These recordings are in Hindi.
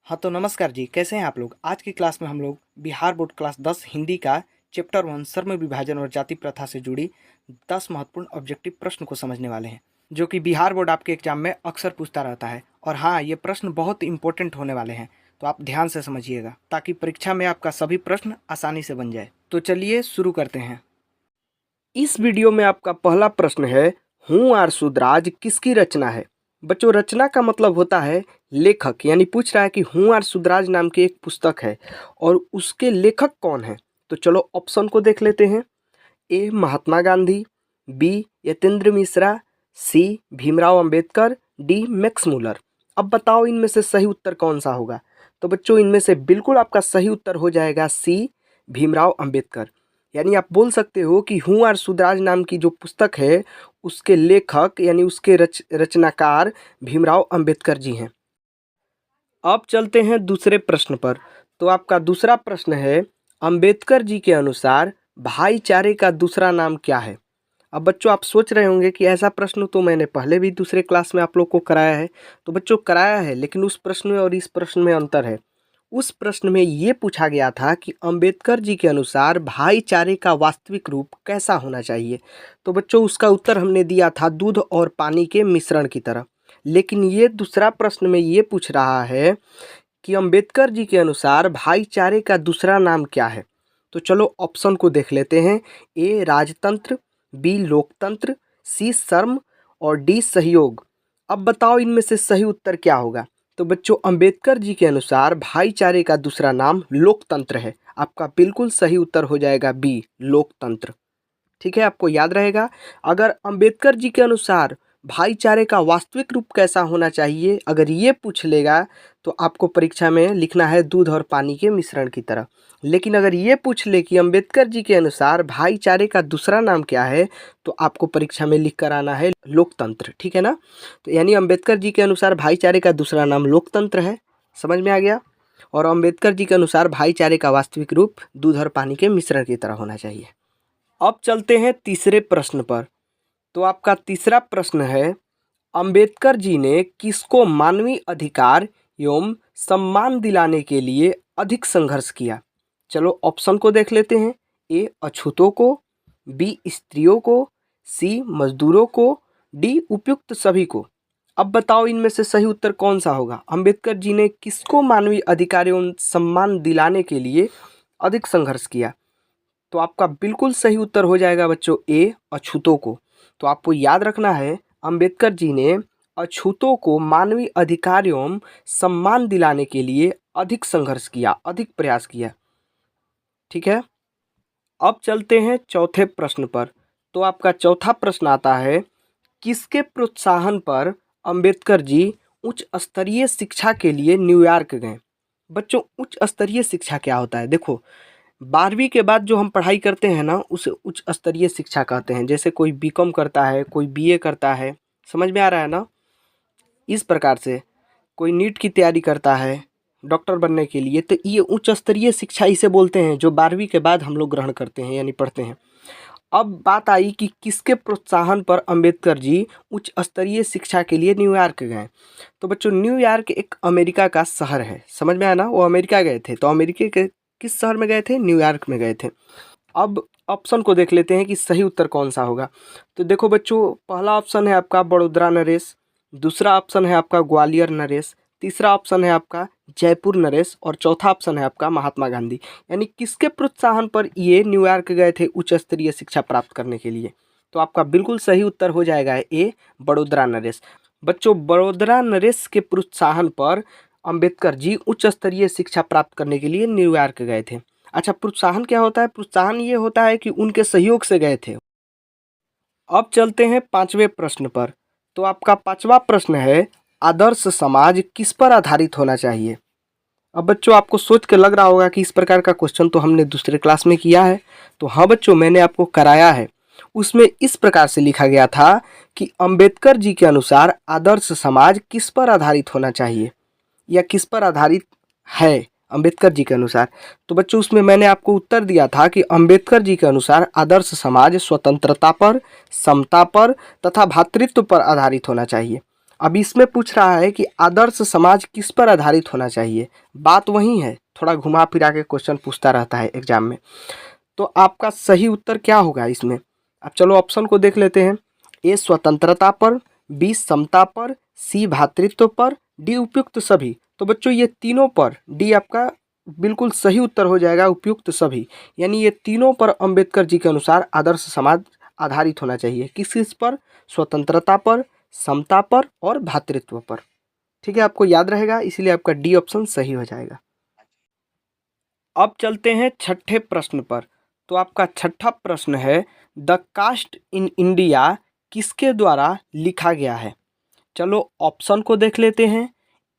हाँ तो नमस्कार जी, कैसे हैं आप लोग। आज की क्लास में हम लोग बिहार बोर्ड क्लास 10 हिंदी का चैप्टर 1 सर्व विभाजन और जाति प्रथा से जुड़ी 10 महत्वपूर्ण ऑब्जेक्टिव प्रश्न को समझने वाले हैं, जो कि बिहार बोर्ड आपके एग्जाम में अक्सर पूछता रहता है। और हाँ, ये प्रश्न बहुत इंपॉर्टेंट होने वाले हैं, तो आप ध्यान से समझिएगा ताकि परीक्षा में आपका सभी प्रश्न आसानी से बन जाए। तो चलिए शुरू करते हैं। इस वीडियो में आपका पहला प्रश्न है, हूँ आर सुदराज किसकी रचना है। बच्चों, रचना का मतलब होता है लेखक, यानी पूछ रहा है कि हूँ आर सुदराज नाम की एक पुस्तक है और उसके लेखक कौन है। तो चलो ऑप्शन को देख लेते हैं। A Mahatma Gandhi, B Yatendra Mishra, C Bhimrao Ambedkar, D Max Muller. अब बताओ इनमें से सही उत्तर कौन सा होगा। तो बच्चों, इनमें से बिल्कुल आपका सही उत्तर हो जाएगा सी भीमराव अंबेडकर। यानी आप बोल सकते हो कि हूँ आर सुदराज नाम की जो पुस्तक है उसके लेखक यानी उसके रचनाकार भीमराव अंबेडकर जी हैं। अब चलते हैं दूसरे प्रश्न पर। तो आपका दूसरा प्रश्न है, अंबेडकर जी के अनुसार भाईचारे का दूसरा नाम क्या है। अब बच्चों, आप सोच रहे होंगे कि ऐसा प्रश्न तो मैंने पहले भी दूसरे क्लास में आप लोग को कराया है। तो बच्चों, कराया है, लेकिन उस प्रश्न में और इस प्रश्न में अंतर है। उस प्रश्न में ये पूछा गया था कि अंबेडकर जी के अनुसार भाईचारे का वास्तविक रूप कैसा होना चाहिए। तो बच्चों, उसका उत्तर हमने दिया था दूध और पानी के मिश्रण की तरह। लेकिन ये दूसरा प्रश्न में ये पूछ रहा है कि अंबेडकर जी के अनुसार भाईचारे का दूसरा नाम क्या है। तो चलो ऑप्शन को देख लेते हैं। ए राजतंत्र, बी लोकतंत्र, सी शर्म और डी सहयोग। अब बताओ इनमें से सही उत्तर क्या होगा। तो बच्चों, अंबेडकर जी के अनुसार भाईचारे का दूसरा नाम लोकतंत्र है। आपका बिल्कुल सही उत्तर हो जाएगा बी लोकतंत्र। ठीक है, आपको याद रहेगा। अगर अंबेडकर जी के अनुसार भाईचारे का वास्तविक रूप कैसा होना चाहिए, अगर ये पूछ लेगा तो आपको परीक्षा में लिखना है दूध और पानी के मिश्रण की तरह। लेकिन अगर ये पूछ ले कि अंबेडकर जी के अनुसार भाईचारे का दूसरा नाम क्या है, तो आपको परीक्षा में लिख कर आना है लोकतंत्र। ठीक है ना। तो यानी अंबेडकर जी के अनुसार भाईचारे का दूसरा नाम लोकतंत्र है। समझ में आ गया। और अंबेडकर जी के अनुसार भाईचारे का वास्तविक रूप दूध और पानी के मिश्रण की तरह होना चाहिए। अब चलते हैं तीसरे प्रश्न पर। तो आपका तीसरा प्रश्न है, अंबेडकर जी ने किसको मानवीय अधिकार एवं सम्मान दिलाने के लिए अधिक संघर्ष किया। चलो ऑप्शन को देख लेते हैं। ए अछूतों को, बी स्त्रियों को, सी मजदूरों को, डी उपयुक्त सभी को। अब बताओ इनमें से सही उत्तर कौन सा होगा। अंबेडकर जी ने किसको मानवीय अधिकार एवं सम्मान दिलाने के लिए अधिक संघर्ष किया। तो आपका बिल्कुल सही उत्तर हो जाएगा बच्चों ए अछूतों को। तो आपको याद रखना है, अंबेडकर जी ने अछूतों को मानवीय अधिकार एवं सम्मान दिलाने के लिए अधिक संघर्ष किया, अधिक प्रयास किया। ठीक है। अब चलते हैं चौथे प्रश्न पर। तो आपका चौथा प्रश्न आता है, किसके प्रोत्साहन पर अंबेडकर जी उच्च स्तरीय शिक्षा के लिए न्यूयॉर्क गए। बच्चों, उच्च स्तरीय शिक्षा क्या होता है। देखो, 12वीं के बाद जो हम पढ़ाई करते हैं ना, उसे उच्च स्तरीय शिक्षा कहते हैं। जैसे कोई बीकॉम करता है, कोई बीए करता है। समझ में आ रहा है ना। इस प्रकार से कोई नीट की तैयारी करता है डॉक्टर बनने के लिए, तो ये उच्च स्तरीय शिक्षा इसे बोलते हैं, जो 12वीं के बाद हम लोग ग्रहण करते हैं यानी पढ़ते हैं। अब बात आई कि किसके प्रोत्साहन पर अंबेडकर जी उच्च स्तरीय शिक्षा के लिए न्यूयॉर्क गए। तो बच्चों, न्यूयॉर्क एक अमेरिका का शहर है। समझ में आया ना। वो अमेरिका गए थे, तो अमेरिका के किस शहर में गए थे, न्यूयॉर्क में गए थे। अब ऑप्शन को देख लेते हैं कि सही उत्तर कौन सा होगा। तो देखो बच्चों, पहला ऑप्शन है आपका बड़ोदरा नरेश, दूसरा ऑप्शन है आपका ग्वालियर नरेश, तीसरा ऑप्शन है आपका जयपुर नरेश और चौथा ऑप्शन है आपका महात्मा गांधी। यानी किसके प्रोत्साहन पर ये न्यूयॉर्क गए थे उच्च स्तरीय शिक्षा प्राप्त करने के लिए। तो आपका बिल्कुल सही उत्तर हो जाएगा ए बड़ोदरा नरेश। बच्चों, बड़ोदरा नरेश के प्रोत्साहन पर अंबेडकर जी उच्च स्तरीय शिक्षा प्राप्त करने के लिए न्यूयॉर्क गए थे। अच्छा, प्रोत्साहन क्या होता है। प्रोत्साहन ये होता है कि उनके सहयोग से गए थे। अब चलते हैं पांचवें प्रश्न पर। तो आपका पांचवा प्रश्न है, आदर्श समाज किस पर आधारित होना चाहिए। अब बच्चों, आपको सोच के लग रहा होगा कि इस प्रकार का क्वेश्चन तो हमने दूसरे क्लास में किया है। तो हाँ बच्चों, मैंने आपको कराया है। उसमें इस प्रकार से लिखा गया था कि अंबेडकर जी के अनुसार आदर्श समाज किस पर आधारित होना चाहिए या किस पर आधारित है अंबेडकर जी के अनुसार। तो बच्चों, उसमें मैंने आपको उत्तर दिया था कि अंबेडकर जी के अनुसार आदर्श समाज स्वतंत्रता पर, समता पर तथा भ्रातृत्व पर आधारित होना चाहिए। अब इसमें पूछ रहा है कि आदर्श समाज किस पर आधारित होना चाहिए। बात वही है, थोड़ा घुमा फिरा के क्वेश्चन पूछता रहता है एग्जाम में। तो आपका सही उत्तर क्या होगा इसमें? अब चलो ऑप्शन को देख लेते हैं। ए स्वतंत्रता पर, बी समता पर, सी भ्रातृत्व पर, डी उपयुक्त सभी। तो बच्चों ये तीनों पर, डी आपका बिल्कुल सही उत्तर हो जाएगा, उपयुक्त सभी। यानी ये तीनों पर अंबेडकर जी के अनुसार आदर्श समाज आधारित होना चाहिए। किस किस पर? स्वतंत्रता पर, समता पर और भ्रातृत्व पर। ठीक है, आपको याद रहेगा, इसीलिए आपका डी ऑप्शन सही हो जाएगा। अब चलते हैं छठे प्रश्न पर। तो आपका छठा प्रश्न है, द कास्ट इन इंडिया किसके द्वारा लिखा गया है? चलो ऑप्शन को देख लेते हैं।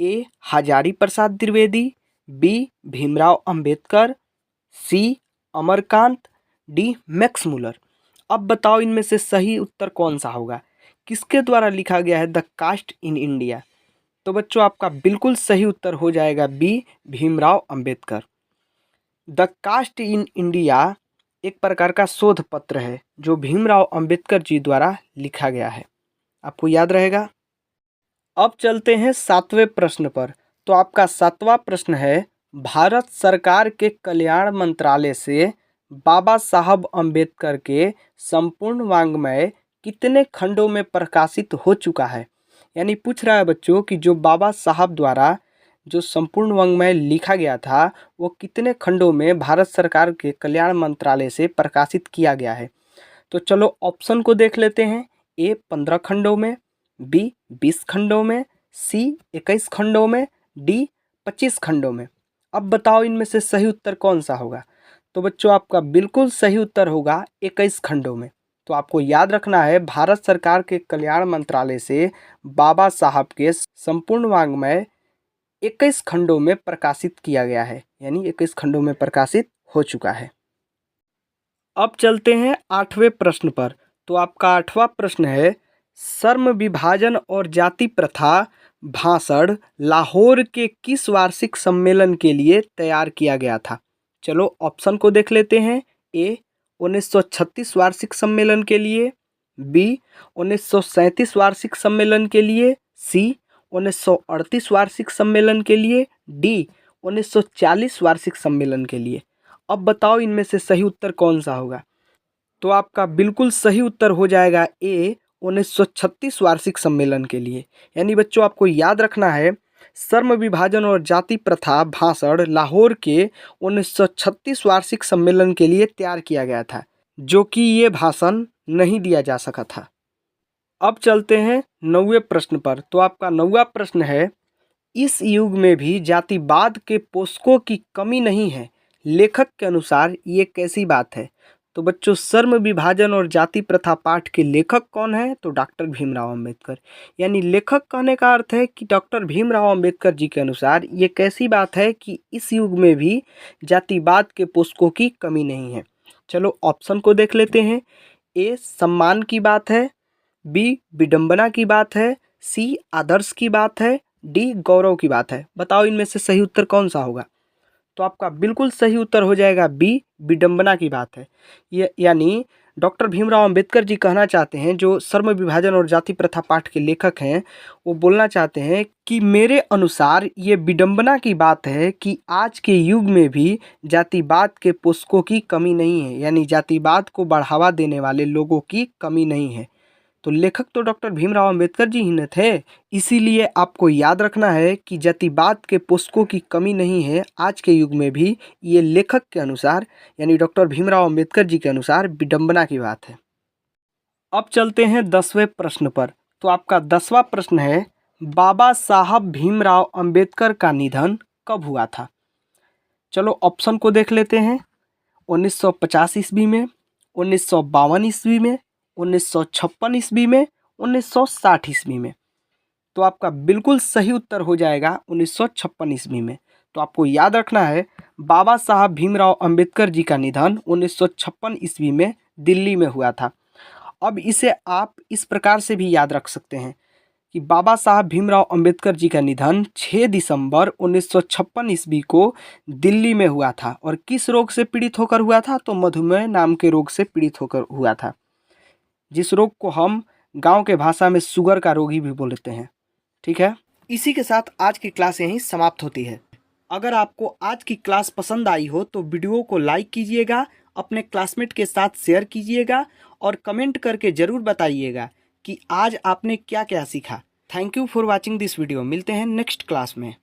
ए हजारी प्रसाद द्विवेदी, बी भीमराव अंबेडकर, सी अमरकांत, डी मैक्स मुलर। अब बताओ इनमें से सही उत्तर कौन सा होगा? किसके द्वारा लिखा गया है द कास्ट इन इंडिया? तो बच्चों आपका बिल्कुल सही उत्तर हो जाएगा B Bhimrao Ambedkar. The caste in India एक प्रकार का शोध पत्र है जो भीमराव अंबेडकर जी द्वारा लिखा गया है, आपको याद रहेगा। अब चलते हैं सातवें प्रश्न पर। तो आपका सातवां प्रश्न है, भारत सरकार के कल्याण मंत्रालय से बाबा साहब अंबेडकर के संपूर्ण वाङ्मय कितने खंडों में प्रकाशित हो चुका है? यानी पूछ रहा है बच्चों कि जो बाबा साहब द्वारा जो संपूर्ण वाङ्मय लिखा गया था वो कितने खंडों में भारत सरकार के कल्याण मंत्रालय से प्रकाशित किया गया है? तो चलो ऑप्शन को देख लेते हैं। ए 15 खंडों में, बी 20 खंडों में, सी 21 खंडों में, डी 25 खंडों में। अब बताओ इनमें से सही उत्तर कौन सा होगा? तो बच्चों आपका बिल्कुल सही उत्तर होगा 21 खंडों में। तो आपको याद रखना है, भारत सरकार के कल्याण मंत्रालय से बाबा साहब के संपूर्ण वाङ्मय 21 खंडों में प्रकाशित किया गया है, यानी 21 खंडों में प्रकाशित हो चुका है। अब चलते हैं आठवें प्रश्न पर। तो आपका आठवां प्रश्न है, श्रम विभाजन और जाति प्रथा भाषण लाहौर के किस वार्षिक सम्मेलन के लिए तैयार किया गया था? चलो ऑप्शन को देख लेते हैं। ए 1936 वार्षिक सम्मेलन के लिए, बी 1937 वार्षिक सम्मेलन के लिए, सी 1938 वार्षिक सम्मेलन के लिए, डी 1940 वार्षिक सम्मेलन के लिए। अब बताओ इनमें से सही उत्तर कौन सा होगा? तो आपका बिल्कुल सही उत्तर हो जाएगा ए 1936 वार्षिक सम्मेलन के लिए। यानी बच्चों आपको याद रखना है, श्रम विभाजन और जाति प्रथा भाषण लाहौर के 1936 वार्षिक सम्मेलन के लिए तैयार किया गया था, जो कि ये भाषण नहीं दिया जा सका था। अब चलते हैं 9वें प्रश्न पर। तो आपका 9वां प्रश्न है, इस युग में भी जातिवाद के पोषकों की कमी नहीं है, लेखक के अनुसार ये कैसी बात है? तो बच्चों श्रम विभाजन और जाति प्रथा पाठ के लेखक कौन है? तो डॉक्टर भीमराव अंबेडकर। यानी लेखक कहने का अर्थ है कि डॉक्टर भीमराव अंबेडकर जी के अनुसार ये कैसी बात है कि इस युग में भी जातिवाद के पोषकों की कमी नहीं है। चलो ऑप्शन को देख लेते हैं। ए सम्मान की बात है, बी विडंबना की बात है, सी आदर्श की बात है, डी गौरव की बात है। बताओ इनमें से सही उत्तर कौन सा होगा? तो आपका बिल्कुल सही उत्तर हो जाएगा बी विडंबना की बात है। ये यानी डॉक्टर भीमराव अंबेडकर जी कहना चाहते हैं, जो श्रम विभाजन और जाति प्रथा पाठ के लेखक हैं, वो बोलना चाहते हैं कि मेरे अनुसार ये विडंबना की बात है कि आज के युग में भी जातिवाद के पोषकों की कमी नहीं है, यानी जातिवाद को बढ़ावा देने वाले लोगों की कमी नहीं है। तो लेखक तो डॉक्टर भीमराव अंबेडकर जी ही न थे, इसीलिए आपको याद रखना है कि जातिवाद के पोषकों की कमी नहीं है आज के युग में भी, ये लेखक के अनुसार यानी डॉक्टर भीमराव अंबेडकर जी के अनुसार विडंबना की बात है। अब चलते हैं 10वें प्रश्न पर। तो आपका 10वां प्रश्न है, बाबा साहब भीमराव अंबेडकर का निधन कब हुआ था? चलो ऑप्शन को देख लेते हैं। 1950 ईस्वी में, 1952 ईस्वी में, 1956 ईस्वी में, 1960 ईस्वी में। तो आपका बिल्कुल सही उत्तर हो जाएगा 1956 ईस्वी में। तो आपको याद रखना है, बाबा साहब भीमराव अंबेडकर जी का निधन 1956 ईस्वी में दिल्ली में हुआ था। अब इसे आप इस प्रकार से भी याद रख सकते हैं कि बाबा साहब भीमराव अंबेडकर जी का निधन 6 दिसंबर 1956 ईस्वी को दिल्ली में हुआ था। और किस रोग से पीड़ित होकर हुआ था? तो मधुमेह नाम के रोग से पीड़ित होकर हुआ था, जिस रोग को हम गांव के भाषा में शुगर का रोगी भी बोलते हैं। ठीक है। इसी के साथ आज की क्लास यहीं समाप्त होती है। अगर आपको आज की क्लास पसंद आई हो तो वीडियो को लाइक कीजिएगा, अपने क्लासमेट के साथ शेयर कीजिएगा और कमेंट करके ज़रूर बताइएगा कि आज आपने क्या क्या सीखा। Thank you for watching this video. मिलते हैं नेक्स्ट क्लास में।